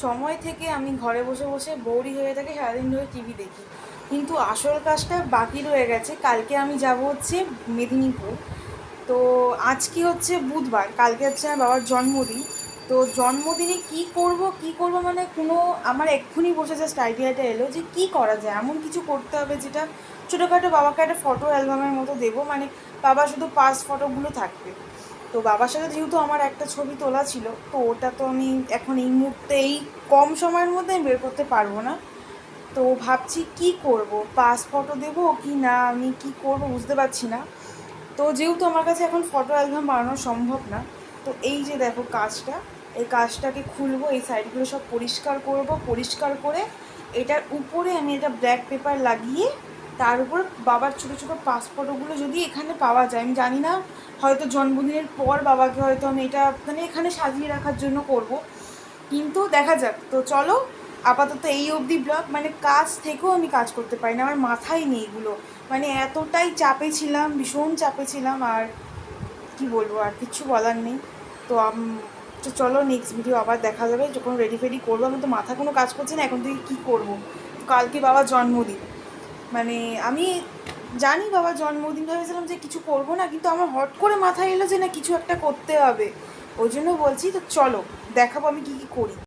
সময় থেকে আমি ঘরে বসে বসে বোরই হয়ে থাকি, সারাদিন ধরে টিভি দেখি। কিন্তু আসল কাজটা বাকি রয়ে গেছে। কালকে আমি যাব হচ্ছে মেদিনীপুর। তো আজকে হচ্ছে বুধবার, কালকে হচ্ছে আমার বাবার জন্মদিন। তো জন্মদিনে কি করব মানে কোনো আমার এক্ষুনি বসে জাস্ট আইডিয়াটা এলো যে কি করা যায়, এমন কিছু করতে হবে যেটা ছোটোখাটো বাবাকে একটা ফটো অ্যালবামের মতো দেবো, মানে বাবা শুধু পাস ফটোগুলো থাকবে। তো বাবার সাথে যেহেতু আমার একটা ছবি তোলা ছিল, তো ওটা তো আমি এখন এই মুহূর্তে এই কম সময়ের মধ্যে আমি বের করতে পারবো না। তো ভাবছি কি করব, পাস ফটো দেবো কি না, আমি কি করব বুঝতে পারছি না। তো যেহেতু আমার কাছে এখন ফটো অ্যালবাম বানানো সম্ভব না, তো এই যে দেখো কাজটা, এই কাজটাকে খুলবো, এই সাইডগুলো সব পরিষ্কার করব, পরিষ্কার করে এটার উপরে আমি এটা ব্ল্যাক পেপার লাগিয়ে তার উপর বাবার ছোটো ছোটো পাসপোর্টগুলো যদি এখানে পাওয়া যায়, আমি জানি না, হয়তো জন্মদিনের পর বাবাকে হয়তো আমি এটা মানে এখানে সাজিয়ে রাখার জন্য করব, কিন্তু দেখা যাক। তো চলো, আপাতত এই অবধি ব্লগ, মানে কাজ থেকেও আমি কাজ করতে পারি না, আমার মাথায় নেই এগুলো, মানে এতটাই চাপে ছিলাম, ভীষণ চাপে ছিলাম, আর কি বলবো, আর কিচ্ছু বলার নেই। তো তো চলো, নেক্সট ভিডিও আবার দেখা যাবে যখন রেডি ফেডি করবো। আমার তো মাথা কোনো কাজ করছে না এখন থেকে কী করবো। কালকে বাবার জন্মদিন, মানে আমি জানি বাবার জন্মদিন, ভেবেছিলাম যে কিছু করবো না, কিন্তু আমার হট করে মাথায় এলো যে না কিছু একটা করতে হবে। ওই জন্য বলছি, তো চলো দেখাবো আমি কী কী করি।